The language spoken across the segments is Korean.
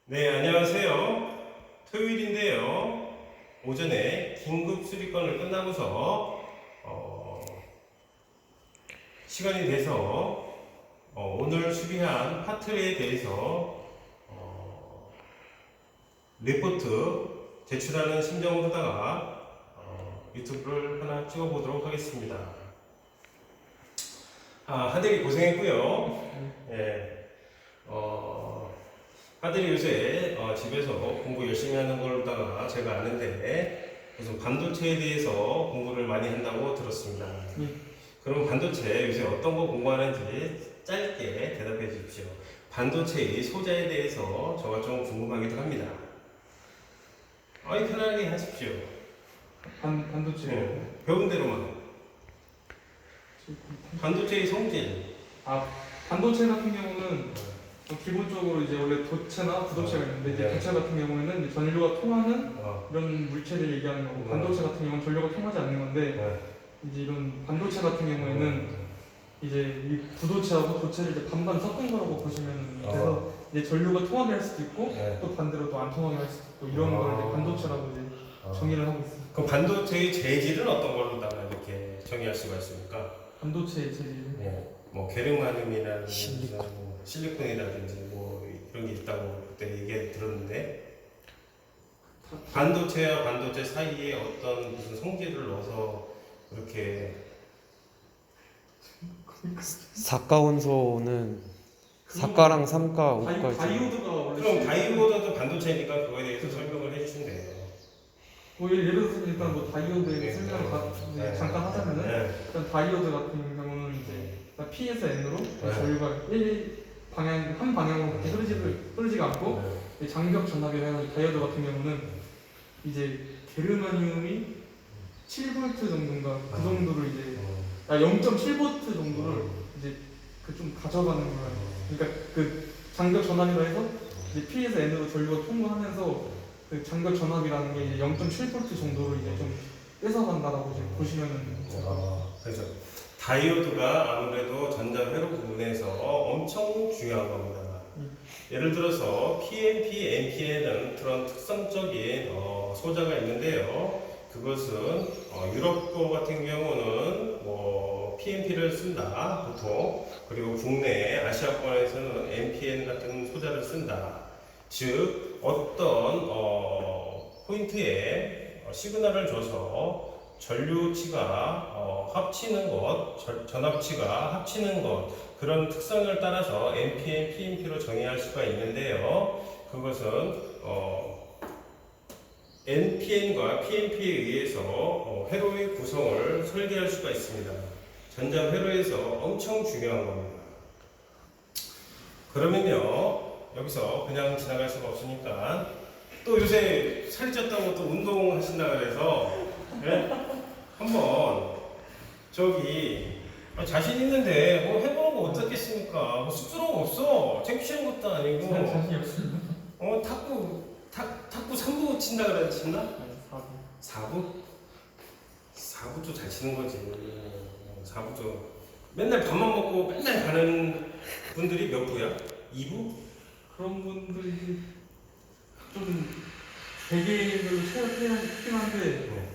네, 안녕하세요. 토요일인데요. 오전에 긴급 수리건을 끝나고서 시간이 돼서 오늘 수리한 파트에 대해서 리포트 제출하는 심정으로다가 유튜브를 하나 찍어보도록 하겠습니다. 하들이 고생했고요. 예. 아들이 요새 집에서 공부 열심히 하는 걸다가 제가 아는데 무슨 반도체에 대해서 공부를 많이 한다고 들었습니다. 그럼 반도체 요새 어떤 거 공부하는지 짧게 대답해 주십시오. 반도체의 소자에 대해서 저가 좀 궁금하기도 합니다. 편하게 하십시오. 반도체. 네, 배운 대로만. 반도체의 성질. 반도체 같은 경우는 기본적으로 이제 원래 도체나 부도체가 있는데 이제 도체 같은 경우에는 이제 전류가 통하는 이런 물체를 얘기하는 거고 반도체 같은 경우는 전류가 통하지 않는 건데 이제 이런 반도체 같은 경우에는 이제 이 부도체하고 도체를 이제 반반 섞은 거라고 보시면 돼서 이제 전류가 통하게 할 수도 있고 또 반대로 또 안 통하게 할 수도 있고 이런 걸 이제 반도체라고 이제 정의를 하고 있습니다. 그럼 반도체의 재질은 어떤 걸로다가 이렇게 정의할 수가 있습니까? 반도체의 재질. 뭐 게르마늄이라든지 실리콘이라든지 뭐 이런 게 있다고 그때 얘기 들었는데 반도체와 반도체 사이에 어떤 무슨 성질을 넣어서 그렇게 사가원소는 사가랑 삼가, 오가 다이오드가 원래 그럼 다이오드도 반도체니까 그거에 대해서 설명을 해주시면 돼요. 뭐 예를 들어서 일단 뭐 다이오드의 설명을 잠깐 하자면은 일단 다이오드 같은 경우는 이제 P에서 N으로 전류가 한 방향으로 그렇게 흐르지가 않고 장벽 전압이라 해서 다이오드 같은 경우는 이제 게르마늄이 7V 정도인가 그 정도를 이제 0.7V 정도를 이제 그 좀 가져가는 거예요. 그러니까 그 장벽 전압이라 해서 이제 P에서 N으로 전류가 통과하면서 그 장벽 전압이라는 게 이제 0.7V 정도로 이제 좀 뺏어간다라고 이제 보시면은 그래서 다이오드가 아무래도 전자회로 부분에서 엄청 중요한 겁니다. 예를 들어서 PNP, NPN은 그런 특성적인 소자가 있는데요. 그것은 유럽 거 같은 경우는 뭐 PNP를 쓴다 보통, 그리고 국내 아시아권에서는 NPN 같은 소자를 쓴다. 즉 어떤 포인트에 시그널을 줘서 전류치가 합치는 것, 전압치가 합치는 것, 그런 특성을 따라서 NPN, PNP로 정의할 수가 있는데요. 그것은 NPN과 PNP에 의해서 회로의 구성을 설계할 수가 있습니다. 전자 회로에서 엄청 중요한 겁니다. 그러면요, 여기서 그냥 지나갈 수가 없으니까 또 요새 살이 쪘다고 또 운동하신다 그래서 한번 저기 자신 있는데 뭐 해보는 거 어떻겠습니까? 뭐 쑥스러운 거 없어. 창피한 것도 아니고. 자신이 없습니다. 탁구 3부 친다 그랬나? 아니 4부. 4부도 잘 치는 거지. 4부도 맨날 밥만 먹고 맨날 가는 분들이 몇 부야? 2부? 그런 분들이 좀 개개인별로 체력이 크긴 한데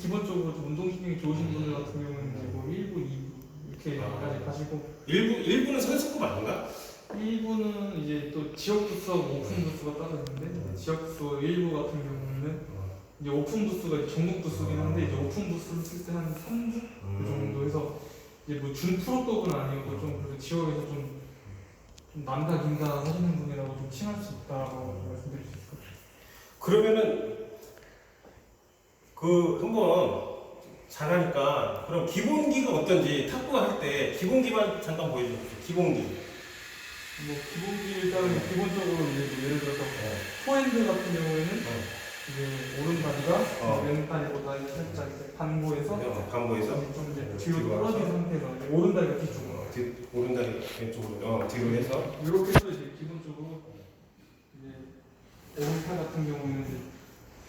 기본적으로 좀 운동신경이 좋으신 분들 같은 경우는 이제 뭐 1부, 2부 이렇게까지 가시고 1부는 선수급 아닌가? 1부는 이제 또 지역 부스하고 오픈 부스가 따로 있는데 지역 부스 1부 같은 경우는 이제 오픈 부스가 이제 전국 부스긴 한데 이제 오픈 부스를 쓸 때 한 3부 그 정도 해서 이제 뭐 준 프로급은 아니고 좀 그래도 지역에서 좀 남다 김다 하시는 분이라고 좀 칭할 수 있다고 말씀드릴 수 있을 것 같아요. 그러면은 한번 잘하니까 그럼 기본기가 어떤지 탁구 할 때 기본기만 잠깐 보여주십시오. 기본기. 뭐 기본기 일단은 기본적으로 이제 뭐 예를 들어서 포핸드 같은 경우에는 이제 오른다리가 왼다리보다 살짝 이제 반보에서 좀 이제 뒤로 떨어진 상태에서 이제 오른다리가 뒤쪽으로 오른다리 왼쪽으로 뒤로 해서 이렇게 해서 이제 기본적으로 이제 오른팔 같은 경우에는 이제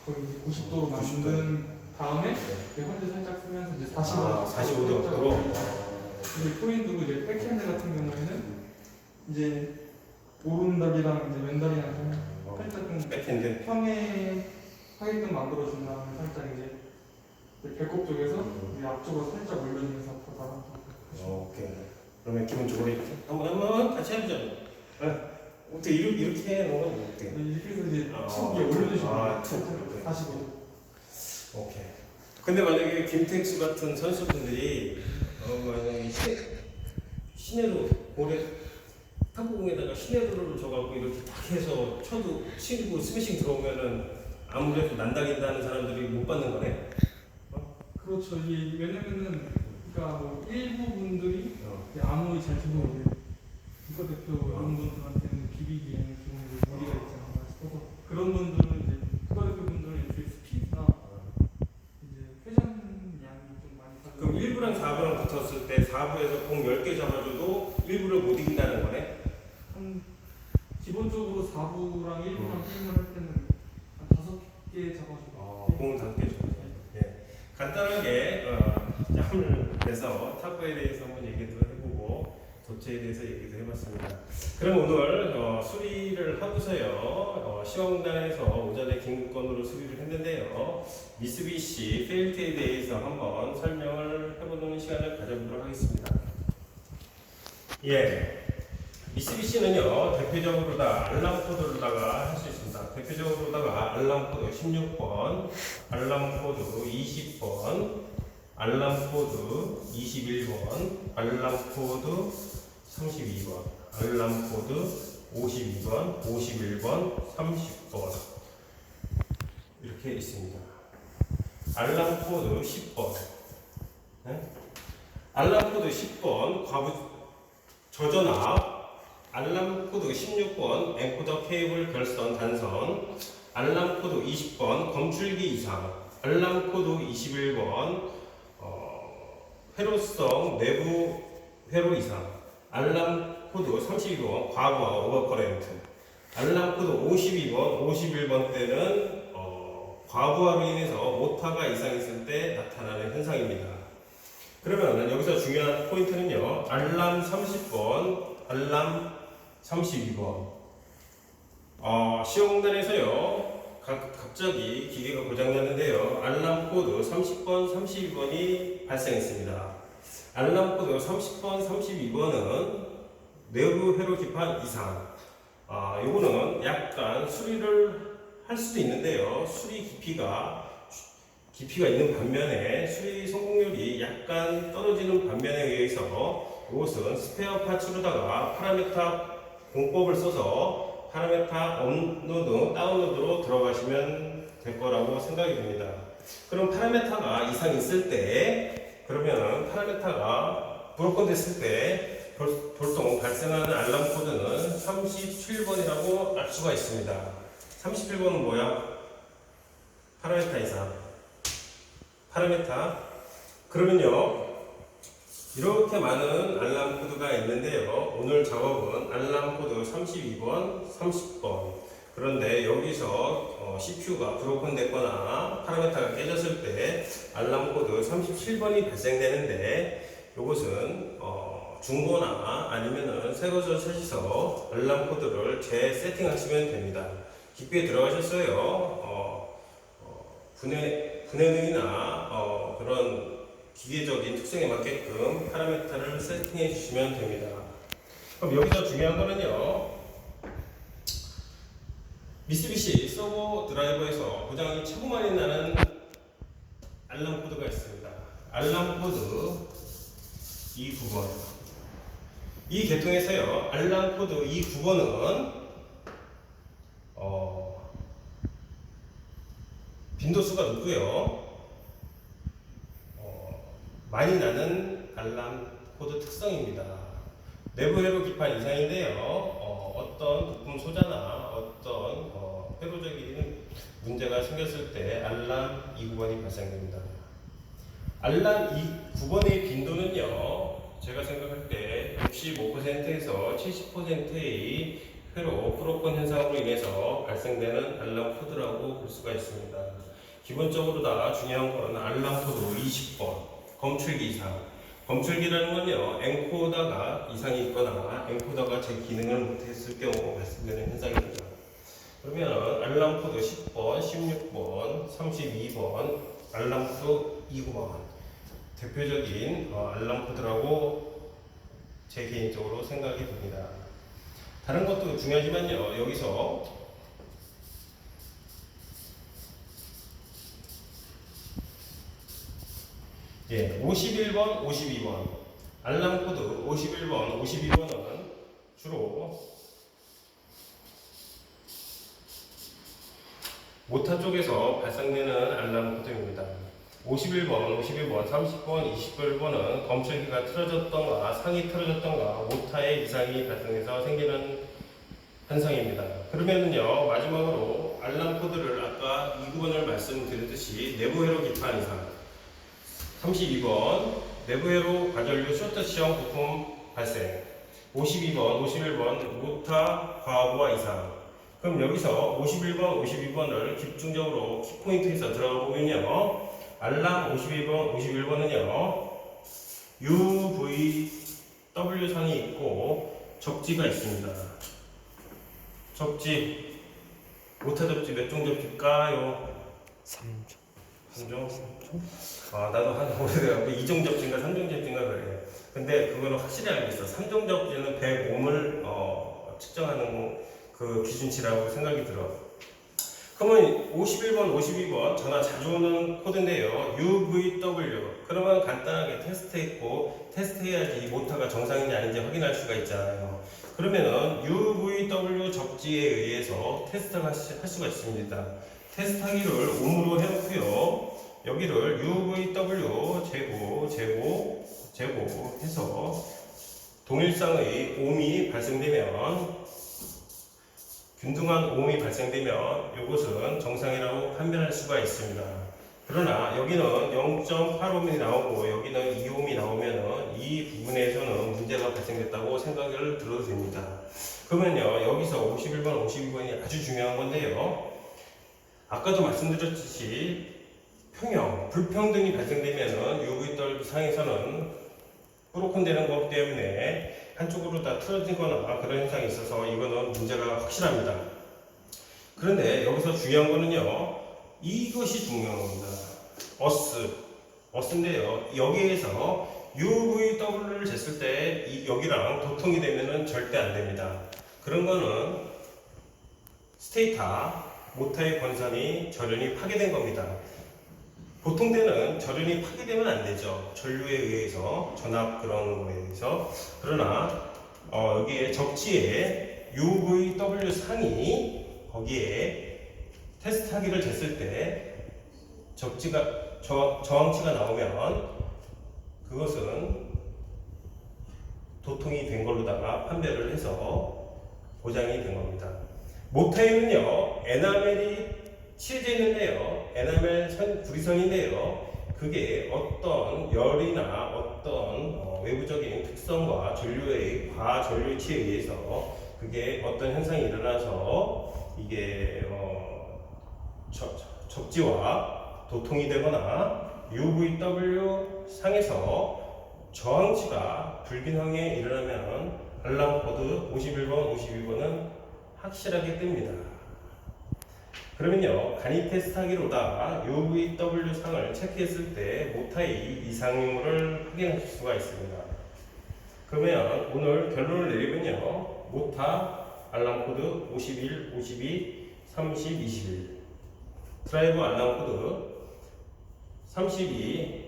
거의 90도로 만든 다음에 허리 살짝 쓰면서 이제 45도로 이제 포인트고 이제 백핸드 같은 경우에는 이제 오른다리랑 이제 왼다리랑 좀 살짝 좀 백핸드. 평에 하게끔 만들어준 다음에 살짝 이제 배꼽 쪽에서 이제 앞쪽으로 살짝 올려주면서 더 오케이. 그러면 기본적으로 이렇게 한번 같이 해보자. 어떻게 이렇게 해 놓은 건 어떻게? 이렇게 해서 이제 툭 위에 올려주시면 툭. 다시 뭐 오케이. 근데 만약에 김택수 같은 선수분들이 만약에 시내로 올해 탁구공에다가 시내로를 줘갖고 이렇게 딱 해서 쳐도 치고 스매싱 들어오면은 아무래도 난다긴다는 사람들이 못 받는 거네. 그렇죠. 이게 왜냐면은 그러니까 뭐 일부 분들이 아무리 잘 치고 국가대표 이런 분들한테는 비비기에는 좀 무리가 있지 않나 싶어서 그런 분들은 이제 국가대표 분들은 이제 스피드나 이제 회전 양이 좀 많이 그럼 1부랑 4부랑 붙었을 때 4부에서 공 10개 잡아줘도 1부를 못 이긴다는 거네? 한 기본적으로 4부랑 1부랑 게임을 할 때는 한 5개 잡아주고 공을 5개 줘. 예. 간단하게 짬을 내서 탁구에 대해서 한번 얘기도 해보고 도체에 대해서 얘기도 해봤습니다. 그럼 오늘 수리를 하고서요 시험단에서 오전에 긴급권으로 수리를 했는데요 미쓰비시 페일트에 대해서 한번 설명을 해보는 시간을 가져보도록 하겠습니다. 예. 미쓰비시는요 대표적으로다 알람 코드로다가 할 수 있습니다. 대표적으로다가 알람 코드 16번, 알람 코드 20번, 알람 코드 21번, 알람 코드 32번, 알람 코드 52번, 51번, 30번 이렇게 있습니다. 알람 코드 10번, 네? 알람 코드 10번 과부 저전압, 알람 코드 16번 엔코더 케이블 결선 단선, 알람 코드 20번 검출기 이상, 알람 코드 21번 회로성 내부 회로 이상, 알람 코드 32번 과부하 오버커렌트, 알람 코드 52번 51번 때는 과부하로 인해서 모터가 이상했을 때 나타나는 현상입니다. 그러면 여기서 중요한 포인트는요 알람 30번, 알람 32번 시험단에서요 갑자기 기계가 고장났는데요 알람 코드 30번, 32번이 발생했습니다. 알람 코드 30번, 32번은 내부 회로 기판 이상 요거는 약간 수리를 할 수도 있는데요 수리 깊이가 있는 반면에 수리 성공률이 약간 떨어지는 반면에 의해서 이것은 스페어 파츠로다가 파라메타 공법을 써서 파라메타 업로드, 다운로드로 들어가시면 될 거라고 생각이 듭니다. 그럼 파라메타가 이상이 있을 때 그러면 파라메타가 브로컨 됐을 때 보통 발생하는 알람 코드는 37번이라고 알 수가 있습니다. 37번은 뭐야? 파라메타 이상. 파라메타. 그러면요 이렇게 많은 알람 코드가 있는데요 오늘 작업은 알람 코드 32번, 30번 그런데 여기서 CPU가 브로컨 됐거나 파라메타가 깨졌을 때 알람 코드 37번이 발생되는데 이것은 중고나 아니면은 새것을 찾으셔서 알람 코드를 재세팅하시면 됩니다. 기피에 들어가셨어요 분해능이나 그런 기계적인 특성에 맞게끔 파라메타를 세팅해 주시면 됩니다. 그럼 여기서 중요한 거는요 미쓰비시 서버 드라이버에서 고장이 최고 많이 나는 알람 코드가 있습니다. 알람 코드 29번 이 계통에서요 알람 코드 29번은 빈도수가 높고요 많이 나는 알람 코드 특성입니다. 내부 회로 기판 이상인데요 어떤 부품 소자나 어떤 회로적인 문제가 생겼을 때 알람 29번이 발생됩니다. 알람 9번의 빈도는요 제가 생각할 때 65%에서 70%의 회로 브로컨 현상으로 인해서 발생되는 알람 코드라고 볼 수가 있습니다. 기본적으로 다 중요한 건 알람 코드 20번 검출기 이상. 검출기라는 건요 엔코더가 이상이 있거나 엔코더가 제 기능을 못했을 경우 발생되는 현상입니다. 그러면 알람 코드 10번, 16번, 32번, 알람 코드 29번 대표적인 알람 코드라고 제 개인적으로 생각이 듭니다. 다른 것도 중요하지만요. 여기서 예, 51번, 52번 알람 코드 51번, 52번은 주로 모타 쪽에서 발생되는 알람 코드입니다. 51번, 30번, 21번은 검출기가 틀어졌던가 상이 틀어졌던가 모타의 이상이 발생해서 생기는 현상입니다. 그러면은요, 마지막으로 알람 코드를 아까 2구번을 말씀드렸듯이 내부 회로 기판 이상 32번 내부 회로 과전류 쇼트시형 부품 발생 52번, 51번 모타 과부하 이상. 그럼 여기서 51번, 52번을 집중적으로 키포인트에서 들어가 보면요, 알람 52번, 51번은요 UVW 상이 있고 접지가 있습니다. 접지 모타 접지 몇 종 접지일까요? 3종. 3종? 아, 나도 한 오래돼갖고 2종 접지인가 3종 접지인가 그래요. 근데 그거는 확실히 알고 있어. 3종 접지는 105을 측정하는 그 기준치라고 생각이 들어. 그러면 51번, 52번 전화 자주 오는 코드인데요. UVW. 그러면 간단하게 테스트했고 테스트해야지 모터가 정상인지 아닌지 확인할 수가 있잖아요. 그러면은 UVW 접지에 의해서 테스트를 할 수가 있습니다. 테스트하기를 옴으로 해놓고요. 여기를 UVW 제고 해서 동일상의 옴이 발생되면 균등한 오음이 발생되면 이것은 정상이라고 판별할 수가 있습니다. 그러나 여기는 0.8오음이 나오고 여기는 2오음이 나오면 이 부분에서는 문제가 발생됐다고 생각을 들어도 됩니다. 그러면요, 여기서 51번, 52번이 아주 중요한 건데요. 아까도 말씀드렸듯이 불평등이 발생되면 UVW 상에서는 프로콘 되는 것 때문에 한쪽으로 다 틀어지거나 그런 현상이 있어서 이거는 문제가 확실합니다. 그런데 여기서 중요한 거는요, 이것이 중요한 겁니다. 어스인데요, 여기에서 UVW를 쟀을 때 여기랑 도통이 되면은 절대 안 됩니다. 그런 거는 스테이터 모터의 권선이 절연히 파괴된 겁니다. 보통 때는 절연이 파괴되면 안 되죠. 전류에 의해서, 전압 그런 거에 의해서. 그러나 여기에 접지에 UVW 상이 거기에 테스트하기를 쟀을 때 접지가 저항치가 나오면 그것은 도통이 된 걸로다가 판별을 해서 보장이 된 겁니다. 모터에는요, 에나멜이 칠해져 있는데요, 에나멜 구리선인데요, 그게 어떤 열이나 어떤 외부적인 특성과 전류의 과전류치에 의해서 그게 어떤 현상이 일어나서 이게 접지와 도통이 되거나 UVW 상에서 저항치가 불균형에 일어나면 알람 코드 51번, 52번은 확실하게 뜹니다. 그러면요, 간이 테스트하기로다 UVW 상을 체크했을 때 모타의 이상유무를 확인할 수가 있습니다. 그러면 오늘 결론을 내리면요, 모타 알람 코드 51, 52, 30, 21 드라이브 알람 코드 32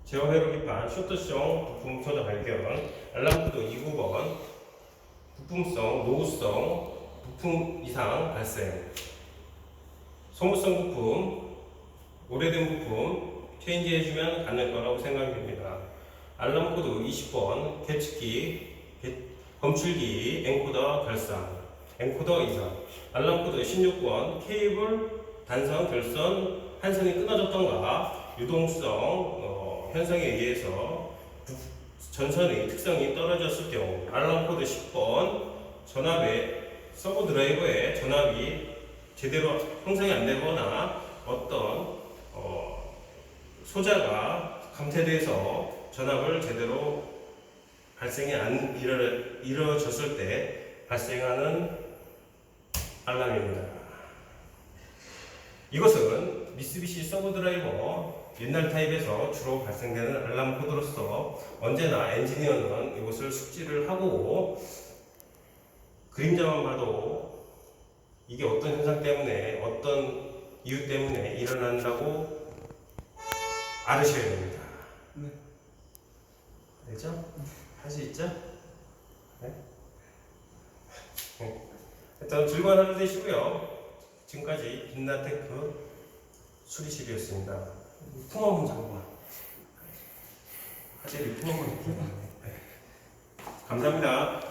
제어 회로 기판 쇼트성 부품 소자 발견 알람 코드 29번 부품성 노후성 부품 이상 발생 소모성 부품, 오래된 부품 체인지 해주면 갖는 거라고 생각이 됩니다. 알람 코드 20번, 계측기, 검출기, 엔코더 결산, 엔코더 이상. 알람 코드 16번, 케이블, 단선, 결선, 한선이 끊어졌던가, 유동성 현상에 의해서 전선의 특성이 떨어졌을 경우. 알람 코드 10번, 전압의 서버 드라이버의 전압이 제대로 형성이 안 되거나 어떤 소자가 감퇴돼서 전압을 제대로 발생이 안 이루어졌을 때 발생하는 알람입니다. 이것은 미쓰비시 서브드라이버 옛날 타입에서 주로 발생되는 알람 코드로서 언제나 엔지니어는 이것을 숙지를 하고 그림자만 봐도 이게 어떤 현상 때문에 어떤 이유 때문에 일어난다고 알으셔야 됩니다. 네. 알죠? 할 수 있죠? 네? 일단 즐거운 하루 되시고요. 지금까지 빛나테크 수리실이었습니다. 풍어문 잠깐만. 화제를 풍어문. 감사합니다.